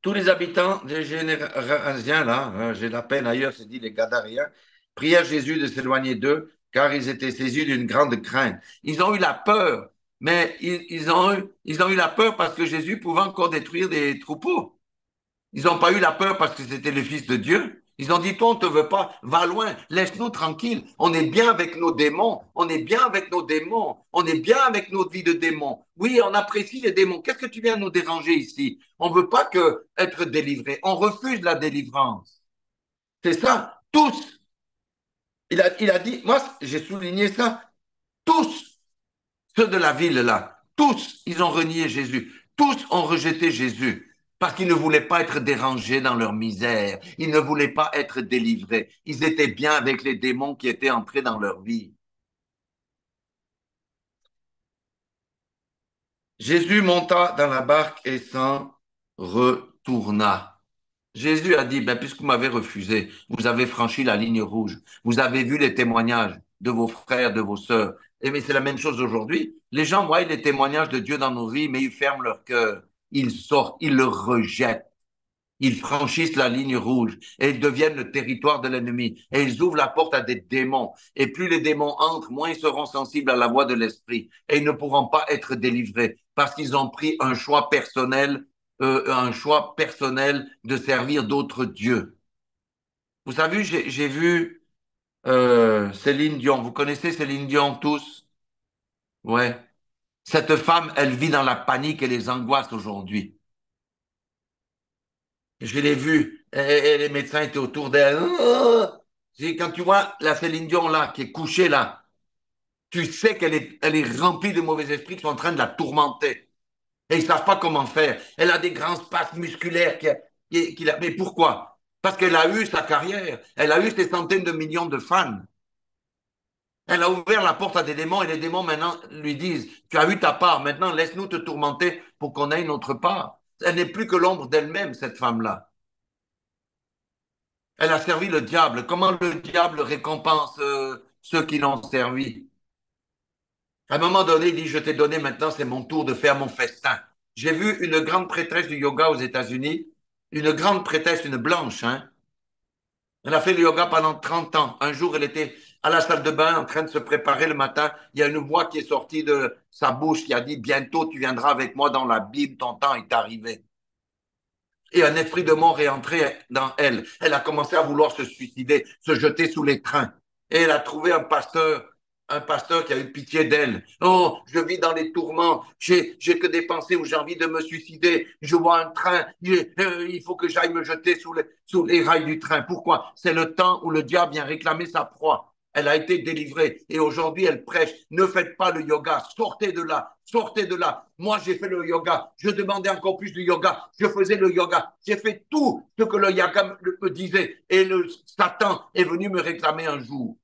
Tous les habitants des Généraziens, là, j'ai la peine ailleurs, c'est dit les Gadariens, prièrent Jésus de s'éloigner d'eux, car ils étaient saisis d'une grande crainte. Ils ont eu la peur, mais ils ont eu la peur parce que Jésus pouvait encore détruire des troupeaux. Ils n'ont pas eu la peur parce que c'était le Fils de Dieu. Ils ont dit, toi, on ne te veut pas, va loin, laisse-nous tranquille. On est bien avec nos démons, on est bien avec nos démons, on est bien avec notre vie de démons. Oui, on apprécie les démons. Qu'est-ce que tu viens nous déranger ici? On ne veut pas que être délivré. On refuse la délivrance. C'est ça, tous. Il a dit, moi, j'ai souligné ça, tous, ceux de la ville là, tous, ils ont renié Jésus. Tous ont rejeté Jésus parce qu'ils ne voulaient pas être dérangés dans leur misère. Ils ne voulaient pas être délivrés. Ils étaient bien avec les démons qui étaient entrés dans leur vie. Jésus monta dans la barque et s'en retourna. Jésus a dit, ben, puisque vous m'avez refusé, vous avez franchi la ligne rouge, vous avez vu les témoignages de vos frères, de vos sœurs. Et mais c'est la même chose aujourd'hui. Les gens voient les témoignages de Dieu dans nos vies, mais ils ferment leur cœur. Ils sortent, ils le rejettent. Ils franchissent la ligne rouge et ils deviennent le territoire de l'ennemi. Et ils ouvrent la porte à des démons. Et plus les démons entrent, moins ils seront sensibles à la voix de l'esprit. Et ils ne pourront pas être délivrés parce qu'ils ont pris un choix personnel de servir d'autres dieux. Vous savez, j'ai vu Céline Dion. Vous connaissez Céline Dion tous? Ouais. Cette femme, elle vit dans la panique et les angoisses aujourd'hui. Je l'ai vue. Et les médecins étaient autour d'elle. Oh. Quand tu vois la Céline Dion là, qui est couchée là, tu sais elle est remplie de mauvais esprits qui sont en train de la tourmenter. Et ils ne savent pas comment faire. Elle a des grands spasmes musculaires. Mais pourquoi? Parce qu'elle a eu sa carrière. Elle a eu ses centaines de millions de fans. Elle a ouvert la porte à des démons et les démons maintenant lui disent, tu as eu ta part, maintenant laisse-nous te tourmenter pour qu'on ait une autre part. Elle n'est plus que l'ombre d'elle-même, cette femme-là. Elle a servi le diable. Comment le diable récompense ceux qui l'ont servi? À un moment donné, il dit, je t'ai donné, maintenant c'est mon tour de faire mon festin. J'ai vu une grande prêtresse du yoga aux États-Unis, une grande prêtresse, une blanche, hein. Elle a fait le yoga pendant 30 ans. Un jour, elle était à la salle de bain en train de se préparer le matin. Il y a une voix qui est sortie de sa bouche qui a dit, bientôt tu viendras avec moi dans la Bible, ton temps est arrivé. Et un esprit de mort est entré dans elle. Elle a commencé à vouloir se suicider, se jeter sous les trains. Et elle a trouvé un pasteur qui a eu pitié d'elle. Oh, je vis dans les tourments, j'ai que des pensées où j'ai envie de me suicider. Je vois un train, il faut que j'aille me jeter sous les rails du train. Pourquoi? C'est le temps où le diable vient réclamer sa proie. Elle a été délivrée et aujourd'hui elle prêche. Ne faites pas le yoga, sortez de là, sortez de là. Moi j'ai fait le yoga, je demandais encore plus de yoga, je faisais le yoga, j'ai fait tout ce que le yoga me disait et le Satan est venu me réclamer un jour.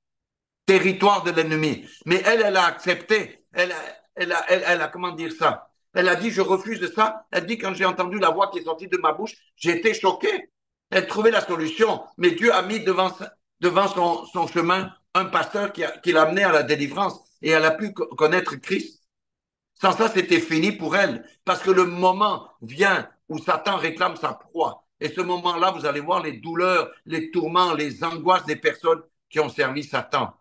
Territoire de l'ennemi. Mais elle a accepté. Elle a, comment dire ça? Elle a dit, je refuse ça. Elle dit, quand j'ai entendu la voix qui est sortie de ma bouche, j'ai été choqué. Elle trouvait la solution. Mais Dieu a mis devant son chemin un pasteur qui l'a amené à la délivrance. Et elle a pu connaître Christ. Sans ça, c'était fini pour elle. Parce que le moment vient où Satan réclame sa proie. Et ce moment-là, vous allez voir les douleurs, les tourments, les angoisses des personnes qui ont servi Satan.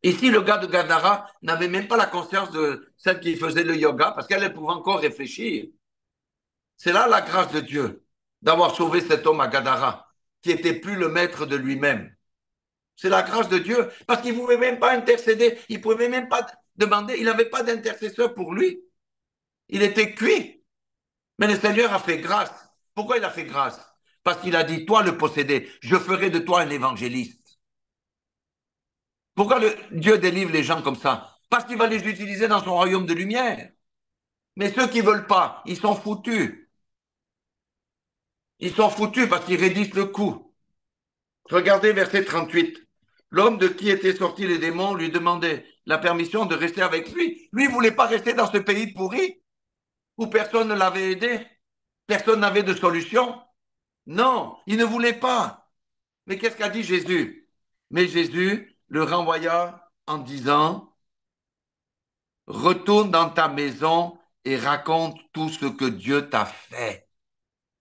Ici, le gars de Gadara n'avait même pas la conscience de celle qui faisait le yoga parce qu'elle pouvait encore réfléchir. C'est là la grâce de Dieu d'avoir sauvé cet homme à Gadara qui était plus le maître de lui-même. C'est la grâce de Dieu parce qu'il ne pouvait même pas intercéder, il ne pouvait même pas demander, il n'avait pas d'intercesseur pour lui. Il était cuit. Mais le Seigneur a fait grâce. Pourquoi il a fait grâce? Parce qu'il a dit, toi le possédé, je ferai de toi un évangéliste. Pourquoi Dieu délivre les gens comme ça? Parce qu'il va les utiliser dans son royaume de lumière. Mais ceux qui ne veulent pas, ils sont foutus. Ils sont foutus parce qu'ils réduisent le coût. Regardez verset 38. L'homme de qui étaient sortis les démons lui demandait la permission de rester avec lui. Lui, il ne voulait pas rester dans ce pays pourri. où personne ne l'avait aidé, personne n'avait de solution. Non, il ne voulait pas. Mais qu'est-ce qu'a dit Jésus? Mais Jésus le renvoya en disant, retourne dans ta maison et raconte tout ce que Dieu t'a fait.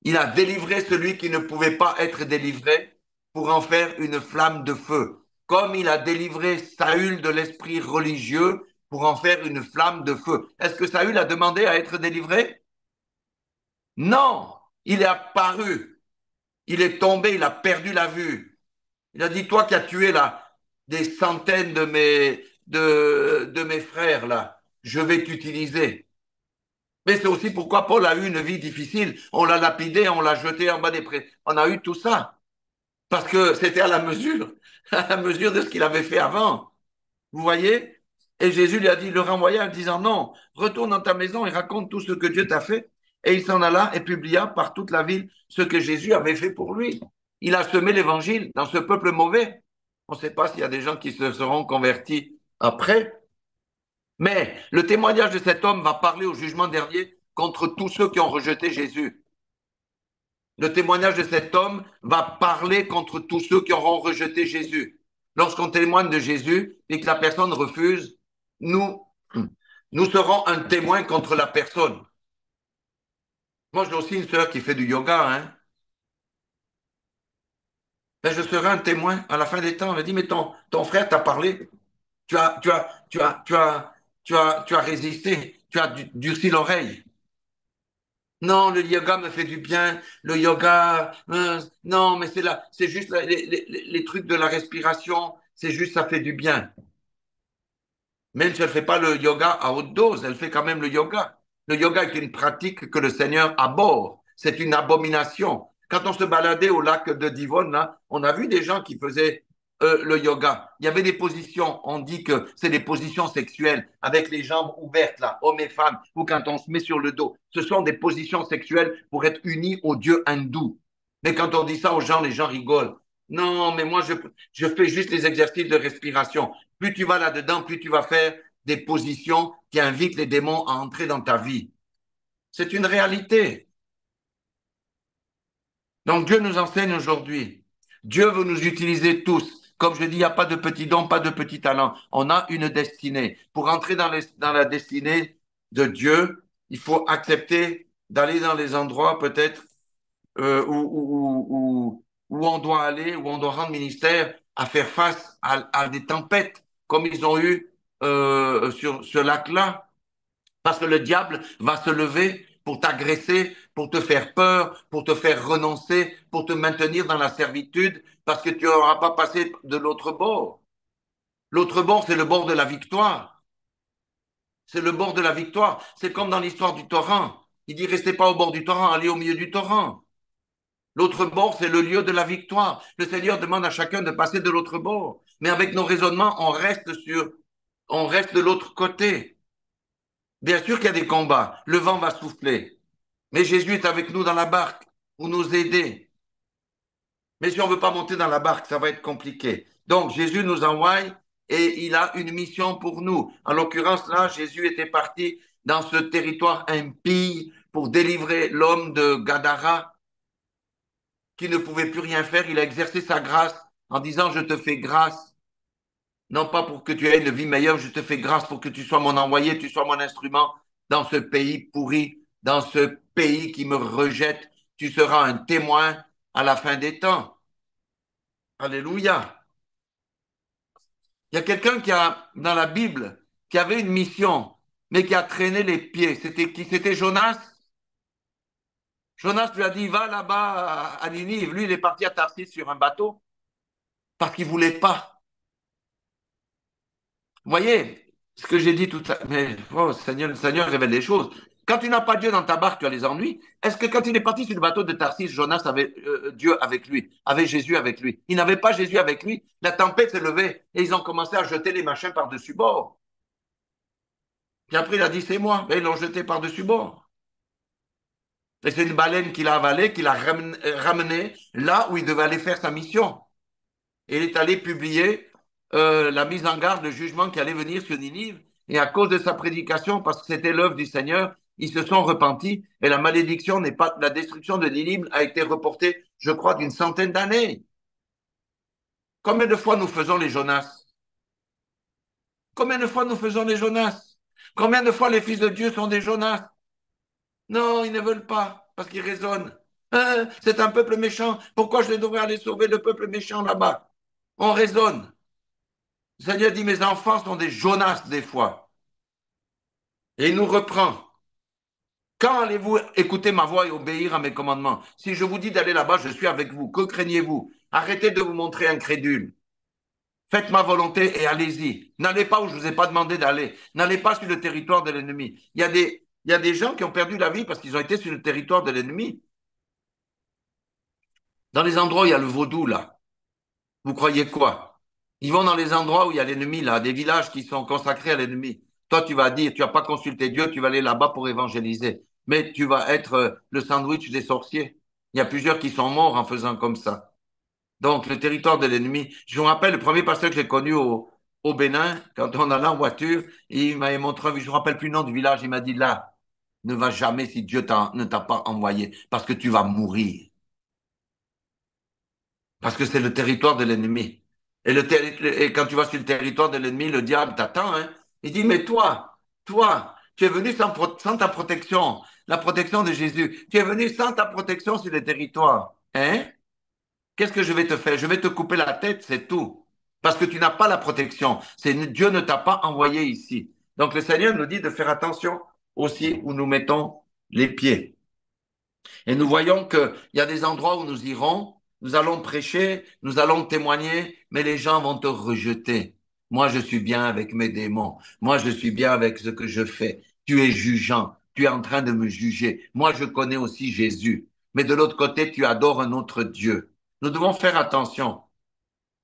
Il a délivré celui qui ne pouvait pas être délivré pour en faire une flamme de feu. Comme il a délivré Saül de l'esprit religieux pour en faire une flamme de feu. Est-ce que Saül a demandé à être délivré? Non, il est apparu. Il est tombé, il a perdu la vue. Il a dit, toi qui as tué là des centaines de mes frères là, je vais t'utiliser. Mais c'est aussi pourquoi Paul a eu une vie difficile. On l'a lapidé, on l'a jeté en bas des prés. On a eu tout ça. Parce que c'était à la mesure de ce qu'il avait fait avant. Vous voyez? Et Jésus lui a dit, le renvoya en disant, non, retourne dans ta maison et raconte tout ce que Dieu t'a fait. Et il s'en alla et publia par toute la ville ce que Jésus avait fait pour lui. Il a semé l'évangile dans ce peuple mauvais. On ne sait pas s'il y a des gens qui se seront convertis après. Mais le témoignage de cet homme va parler au jugement dernier contre tous ceux qui ont rejeté Jésus. Le témoignage de cet homme va parler contre tous ceux qui auront rejeté Jésus. Lorsqu'on témoigne de Jésus et que la personne refuse, nous, nous serons un témoin contre la personne. Moi, j'ai aussi une sœur qui fait du yoga. Hein. Ben, je serai un témoin à la fin des temps. Elle dit, mais ton frère t'a parlé. Tu as résisté. Tu as durci l'oreille. Non, le yoga me fait du bien. Le yoga, non, mais c'est juste les trucs de la respiration. C'est juste, ça fait du bien. Même si elle ne fait pas le yoga à haute dose, elle fait quand même le yoga. Le yoga est une pratique que le Seigneur abhorre. C'est une abomination. Quand on se baladait au lac de Divonne, là, on a vu des gens qui faisaient le yoga. Il y avait des positions, on dit que c'est des positions sexuelles, avec les jambes ouvertes, là, hommes et femmes, ou quand on se met sur le dos. Ce sont des positions sexuelles pour être unis au Dieu hindou. Mais quand on dit ça aux gens, les gens rigolent. Non, mais moi, je fais juste les exercices de respiration. Plus tu vas là-dedans, plus tu vas faire des positions qui invitent les démons à entrer dans ta vie. C'est une réalité. Donc Dieu nous enseigne aujourd'hui. Dieu veut nous utiliser tous. Comme je dis, il n'y a pas de petits dons, pas de petits talents. On a une destinée. Pour entrer dans la destinée de Dieu, il faut accepter d'aller dans les endroits peut-être où on doit aller, où on doit rendre ministère à faire face à des tempêtes comme ils ont eu sur ce lac-là. Parce que le diable va se lever pour t'agresser, pour te faire peur, pour te faire renoncer, pour te maintenir dans la servitude, parce que tu n'auras pas passé de l'autre bord. L'autre bord, c'est le bord de la victoire. C'est le bord de la victoire. C'est comme dans l'histoire du torrent. Il dit, restez pas au bord du torrent, allez au milieu du torrent. L'autre bord, c'est le lieu de la victoire. Le Seigneur demande à chacun de passer de l'autre bord. Mais avec nos raisonnements, on reste de l'autre côté. Bien sûr qu'il y a des combats. Le vent va souffler. Mais Jésus est avec nous dans la barque pour nous aider. Mais si on ne veut pas monter dans la barque, ça va être compliqué. Donc Jésus nous envoie et il a une mission pour nous. En l'occurrence, là, Jésus était parti dans ce territoire impie pour délivrer l'homme de Gadara qui ne pouvait plus rien faire. Il a exercé sa grâce en disant, je te fais grâce. Non pas pour que tu aies une vie meilleure, je te fais grâce pour que tu sois mon envoyé, tu sois mon instrument dans ce pays pourri, dans ce pays qui me rejette. Tu seras un témoin à la fin des temps. Alléluia. Il y a quelqu'un qui a, dans la Bible, qui avait une mission, mais qui a traîné les pieds. C'était qui? C'était Jonas. Jonas lui a dit, va là-bas à Ninive. Lui, il est parti à Tarsis sur un bateau parce qu'il voulait pas. Vous voyez ce que j'ai dit tout à l'heure, mais oh, Seigneur, le Seigneur révèle des choses. Quand tu n'as pas Dieu dans ta barque, tu as les ennuis. Est-ce que quand il est parti sur le bateau de Tarsis, Jonas avait Dieu avec lui, avait Jésus avec lui? Il n'avait pas Jésus avec lui. La tempête s'est levée et ils ont commencé à jeter les machins par-dessus bord. Puis après, il a dit, c'est moi. Et ils l'ont jeté par-dessus bord. Et c'est une baleine qui l'a avalé, qui l'a ramené là où il devait aller faire sa mission. Et il est allé publier la mise en garde, le jugement qui allait venir sur Ninive. Et à cause de sa prédication, parce que c'était l'œuvre du Seigneur, ils se sont repentis et la malédiction n'est pas, la destruction de Ninive a été reportée, je crois, d'une centaine d'années. Combien de fois nous faisons les Jonas? Combien de fois nous faisons les Jonas? Combien de fois les fils de Dieu sont des Jonas? Non, ils ne veulent pas parce qu'ils raisonnent. Hein, c'est un peuple méchant. Pourquoi je devrais aller sauver le peuple méchant là-bas? On raisonne. Le Seigneur dit, mes enfants sont des Jonas des fois. Et il nous reprend. Quand allez-vous écouter ma voix et obéir à mes commandements? Si je vous dis d'aller là-bas, je suis avec vous. Que craignez-vous? Arrêtez de vous montrer incrédule. Faites ma volonté et allez-y. N'allez pas où je ne vous ai pas demandé d'aller. N'allez pas sur le territoire de l'ennemi. Il y a des gens qui ont perdu la vie parce qu'ils ont été sur le territoire de l'ennemi. Dans les endroits où il y a le vaudou, là, vous croyez quoi? Ils vont dans les endroits où il y a l'ennemi, là, des villages qui sont consacrés à l'ennemi. Toi, tu vas dire, tu vas pas consulter Dieu, tu vas aller là-bas pour évangéliser. Mais tu vas être le sandwich des sorciers. Il y a plusieurs qui sont morts en faisant comme ça. Donc, le territoire de l'ennemi. Je me rappelle le premier pasteur que j'ai connu au Bénin, quand on allait en voiture, il m'avait montré, je ne me rappelle plus le nom du village, il m'a dit là, ne va jamais si Dieu ne t'a pas envoyé, parce que tu vas mourir. Parce que c'est le territoire de l'ennemi. Et quand tu vas sur le territoire de l'ennemi, le diable t'attend. Hein. Il dit, mais toi, tu es venu sans ta protection, la protection de Jésus. Tu es venu sans ta protection sur le territoire. Hein? Qu'est-ce que je vais te faire? Je vais te couper la tête, c'est tout. Parce que tu n'as pas la protection. Dieu ne t'a pas envoyé ici. Donc le Seigneur nous dit de faire attention aussi où nous mettons les pieds. Et nous voyons qu'il y a des endroits où nous irons, nous allons prêcher, nous allons témoigner, mais les gens vont te rejeter. Moi, je suis bien avec mes démons. Moi, je suis bien avec ce que je fais. Tu es jugeant. Tu es en train de me juger. Moi, je connais aussi Jésus. Mais de l'autre côté, tu adores un autre Dieu. Nous devons faire attention.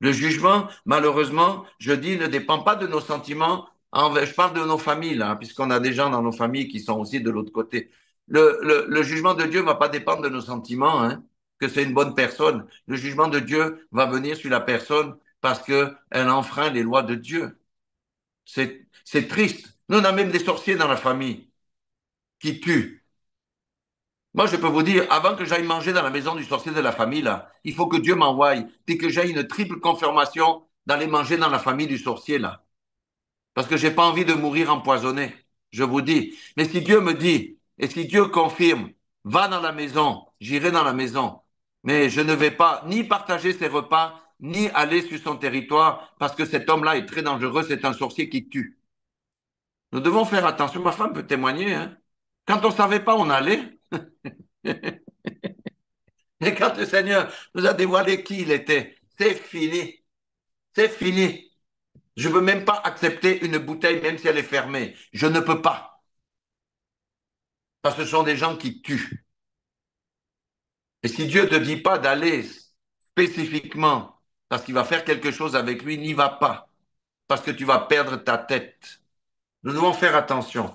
Le jugement, malheureusement, je dis, ne dépend pas de nos sentiments. Je parle de nos familles, là, puisqu'on a des gens dans nos familles qui sont aussi de l'autre côté. Le jugement de Dieu ne va pas dépendre de nos sentiments, hein, que c'est une bonne personne. Le jugement de Dieu va venir sur la personne parce qu'elle enfreint les lois de Dieu. C'est triste. Nous, on a même des sorciers dans la famille qui tuent. Moi, je peux vous dire, avant que j'aille manger dans la maison du sorcier de la famille, là, il faut que Dieu m'envoie et que j'aille une triple confirmation d'aller manger dans la famille du sorcier, là. Parce que j'ai pas envie de mourir empoisonné. Je vous dis. Mais si Dieu me dit, et si Dieu confirme, va dans la maison, j'irai dans la maison. Mais je ne vais pas ni partager ses repas, ni aller sur son territoire, parce que cet homme-là est très dangereux, c'est un sorcier qui tue. Nous devons faire attention. Ma femme peut témoigner, hein. Quand on ne savait pas, on allait. Et quand le Seigneur nous a dévoilé qui il était, c'est fini. C'est fini. Je ne veux même pas accepter une bouteille, même si elle est fermée. Je ne peux pas. Parce que ce sont des gens qui tuent. Et si Dieu ne te dit pas d'aller spécifiquement, parce qu'il va faire quelque chose avec lui, n'y va pas. Parce que tu vas perdre ta tête. Nous devons faire attention.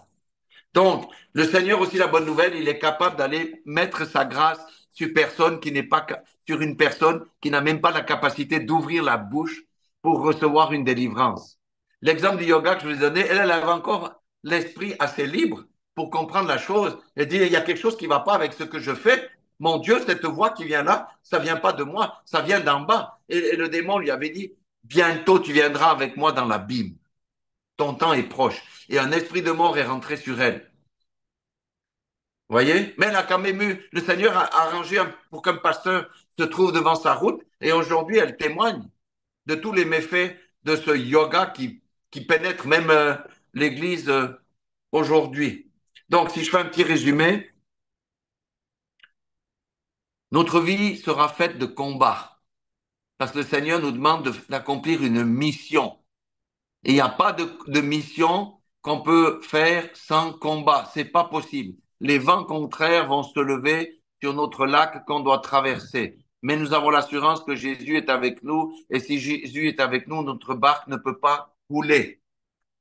Donc, le Seigneur aussi, la bonne nouvelle, il est capable d'aller mettre sa grâce sur personne qui n'est pas, sur une personne qui n'a même pas la capacité d'ouvrir la bouche pour recevoir une délivrance. L'exemple du yoga que je vous ai donné, elle avait encore l'esprit assez libre pour comprendre la chose. Elle dit, il y a quelque chose qui ne va pas avec ce que je fais. Mon Dieu, cette voix qui vient là, ça vient pas de moi, ça vient d'en bas. Et le démon lui avait dit, bientôt tu viendras avec moi dans l'abîme. Ton temps est proche. Et un esprit de mort est rentré sur elle. Vous voyez? Mais elle a quand même eu, le Seigneur a arrangé pour qu'un pasteur se trouve devant sa route et aujourd'hui, elle témoigne de tous les méfaits de ce yoga qui pénètre même l'Église aujourd'hui. Donc, si je fais un petit résumé, notre vie sera faite de combats parce que le Seigneur nous demande d'accomplir une mission. Et il n'y a pas de mission qu'on peut faire sans combat. C'est pas possible. Les vents contraires vont se lever sur notre lac qu'on doit traverser. Mais nous avons l'assurance que Jésus est avec nous. Et si Jésus est avec nous, notre barque ne peut pas couler.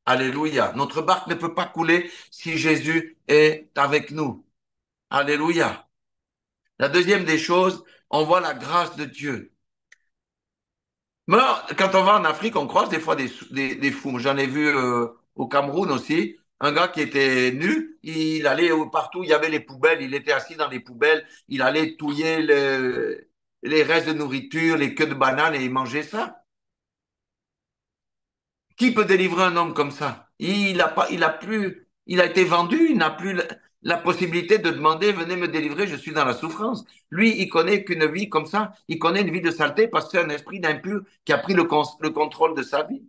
Alléluia. Notre barque ne peut pas couler si Jésus est avec nous. Alléluia. La deuxième des choses, on voit la grâce de Dieu. Mais quand on va en Afrique, on croise des fois des fous. J'en ai vu au Cameroun aussi. Un gars qui était nu, il allait partout, il y avait les poubelles, il était assis dans les poubelles, il allait touiller les restes de nourriture, les queues de bananes et il mangeait ça. Qui peut délivrer un homme comme ça? Il a pas, il a plus, il a été vendu, il n'a plus la possibilité de demander, venez me délivrer, je suis dans la souffrance. Lui, il connaît qu'une vie comme ça, il connaît une vie de saleté parce que c'est un esprit d'impur qui a pris le contrôle de sa vie.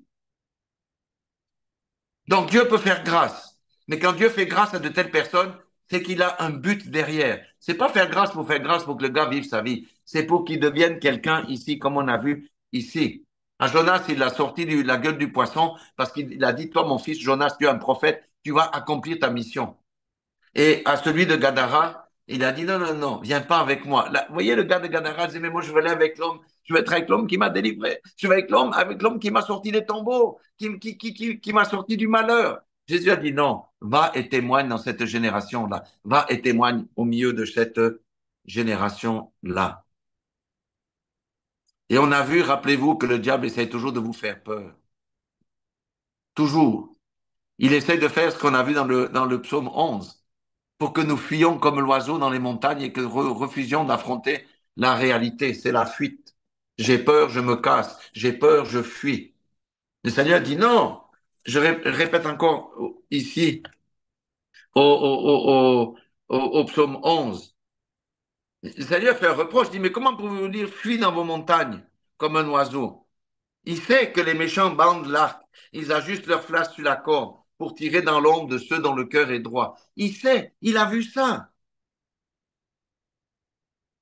Donc Dieu peut faire grâce. Mais quand Dieu fait grâce à de telles personnes, c'est qu'il a un but derrière. C'est pas faire grâce pour que le gars vive sa vie. C'est pour qu'il devienne quelqu'un ici, comme on a vu ici. À Jonas, il l'a sorti de la gueule du poisson parce qu'il a dit, toi, mon fils Jonas, tu es un prophète, tu vas accomplir ta mission. Et à celui de Gadara, il a dit non, non, non, viens pas avec moi. Là, vous voyez, le gars de Gadara il dit, mais moi, je veux aller avec l'homme, je veux être avec l'homme qui m'a délivré, je veux avec l'homme qui m'a sorti des tombeaux, qui m'a sorti du malheur. Jésus a dit non, va et témoigne dans cette génération-là, va et témoigne au milieu de cette génération-là. Et on a vu, rappelez-vous, que le diable essaie toujours de vous faire peur. Toujours. Il essaie de faire ce qu'on a vu dans le psaume 11 pour que nous fuyions comme l'oiseau dans les montagnes et que nous refusions d'affronter la réalité. C'est la fuite. J'ai peur, je me casse. J'ai peur, je fuis. Le Seigneur dit non. Je répète encore ici au psaume 11. Le Seigneur fait un reproche, il dit, mais comment pouvez-vous dire fuis dans vos montagnes comme un oiseau? Il sait que les méchants bandent l'arc. Ils ajustent leur flash sur la corde pour tirer dans l'ombre de ceux dont le cœur est droit. Il sait, il a vu ça.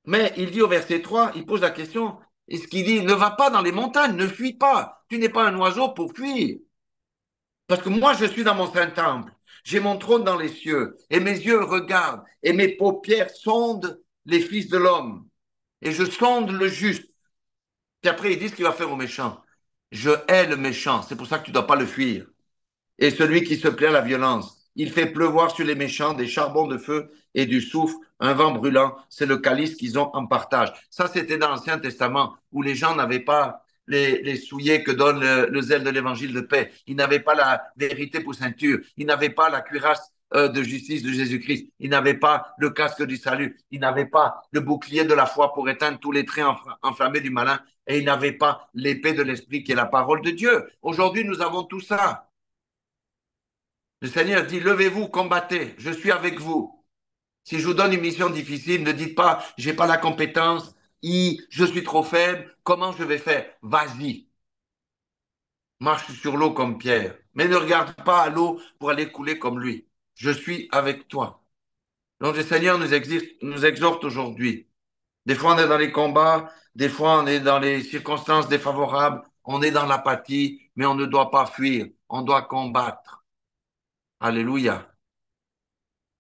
Mais il dit au verset 3, il pose la question, et ce qu'il dit, ne va pas dans les montagnes, ne fuis pas. Tu n'es pas un oiseau pour fuir. Parce que moi, je suis dans mon saint temple. J'ai mon trône dans les cieux, et mes yeux regardent, et mes paupières sondent les fils de l'homme. Et je sonde le juste. Puis après, il dit ce qu'il va faire au méchant. Je hais le méchant, c'est pour ça que tu ne dois pas le fuir. Et celui qui se plaît à la violence. Il fait pleuvoir sur les méchants des charbons de feu et du soufre, un vent brûlant. C'est le calice qu'ils ont en partage. Ça, c'était dans l'Ancien Testament, où les gens n'avaient pas les souliers que donne le zèle de l'évangile de paix. Ils n'avaient pas la vérité pour ceinture. Ils n'avaient pas la cuirasse de justice de Jésus-Christ. Ils n'avaient pas le casque du salut. Ils n'avaient pas le bouclier de la foi pour éteindre tous les traits enflammés du malin. Et ils n'avaient pas l'épée de l'esprit qui est la parole de Dieu. Aujourd'hui, nous avons tout ça. Le Seigneur dit, levez-vous, combattez, je suis avec vous. Si je vous donne une mission difficile, ne dites pas, j'ai pas la compétence, je suis trop faible, comment je vais faire? Vas-y, marche sur l'eau comme Pierre, mais ne regarde pas à l'eau pour aller couler comme lui. Je suis avec toi. Donc le Seigneur nous exhorte aujourd'hui. Des fois, on est dans les combats, des fois, on est dans les circonstances défavorables, on est dans l'apathie, mais on ne doit pas fuir, on doit combattre. Alléluia.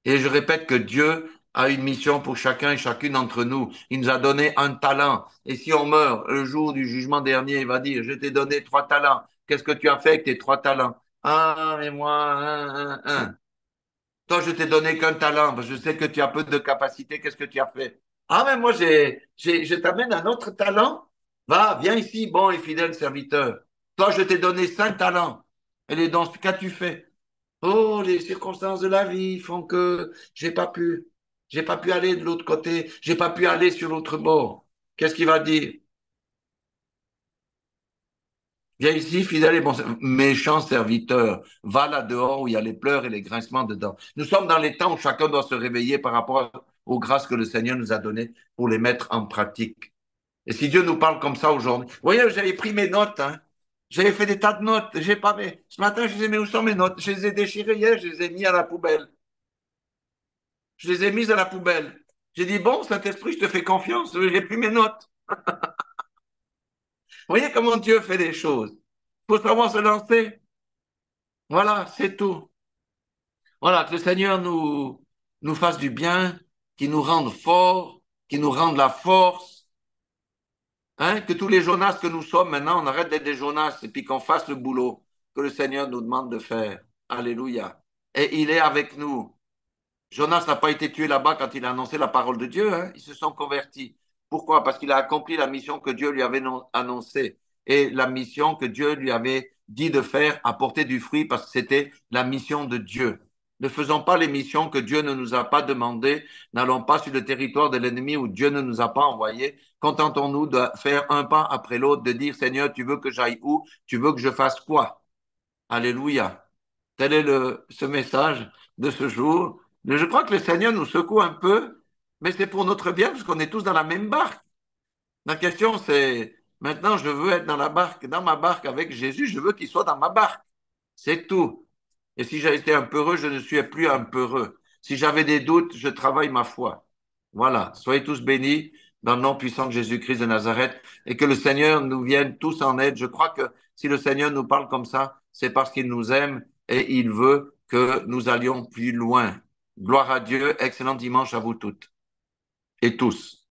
Et je répète que Dieu a une mission pour chacun et chacune d'entre nous. Il nous a donné un talent. Et si on meurt le jour du jugement dernier, il va dire, je t'ai donné 3 talents. Qu'est-ce que tu as fait avec tes 3 talents? Ah, mais moi, un. Toi, je t'ai donné qu'un talent. Parce que je sais que tu as peu de capacité. Qu'est-ce que tu as fait? Ah, mais moi, je t'amène un autre talent. Va, viens ici, bon et fidèle serviteur. Toi, je t'ai donné 5 talents. Et les dons, qu'as-tu fait? Oh, les circonstances de la vie font que j'ai pas pu aller de l'autre côté, j'ai pas pu aller sur l'autre bord. Qu'est-ce qu'il va dire? Viens ici, fidèle et bon, méchant serviteur, va là dehors où il y a les pleurs et les grincements dedans. Nous sommes dans les temps où chacun doit se réveiller par rapport aux grâces que le Seigneur nous a données pour les mettre en pratique. Et si Dieu nous parle comme ça aujourd'hui, vous voyez, j'avais pris mes notes, hein. J'avais fait des tas de notes. J'ai pas mis. Ce matin, je disais, mais où sont mes notes? Je les ai déchirées hier, je les ai mis à la poubelle. Je les ai mises à la poubelle. J'ai dit, bon, Saint-Esprit, je te fais confiance, j'ai plus mes notes. Vous voyez comment Dieu fait les choses. Il faut savoir se lancer. Voilà, c'est tout. Voilà, que le Seigneur nous fasse du bien, qu'il nous rende forts, qu'il nous rende la force. Hein, que tous les Jonas que nous sommes maintenant, on arrête d'être des Jonas et puis qu'on fasse le boulot que le Seigneur nous demande de faire. Alléluia. Et il est avec nous. Jonas n'a pas été tué là-bas quand il a annoncé la parole de Dieu, hein. Ils se sont convertis. Pourquoi? Parce qu'il a accompli la mission que Dieu lui avait annoncée. et la mission que Dieu lui avait dit de faire a porté du fruit parce que c'était la mission de Dieu. Ne faisons pas les missions que Dieu ne nous a pas demandées. N'allons pas sur le territoire de l'ennemi où Dieu ne nous a pas envoyés. Contentons-nous de faire un pas après l'autre, de dire Seigneur, tu veux que j'aille où? Tu veux que je fasse quoi? Alléluia. Tel est ce message de ce jour. Je crois que le Seigneur nous secoue un peu, mais c'est pour notre bien parce qu'on est tous dans la même barque. La question, c'est maintenant, je veux être dans la barque, dans ma barque avec Jésus, je veux qu'il soit dans ma barque. C'est tout. Et si j'ai été un peureux, je ne suis plus un peureux. Si j'avais des doutes, je travaille ma foi. Voilà. Soyez tous bénis dans le nom puissant de Jésus-Christ de Nazareth et que le Seigneur nous vienne tous en aide. Je crois que si le Seigneur nous parle comme ça, c'est parce qu'il nous aime et il veut que nous allions plus loin. Gloire à Dieu. Excellent dimanche à vous toutes et tous.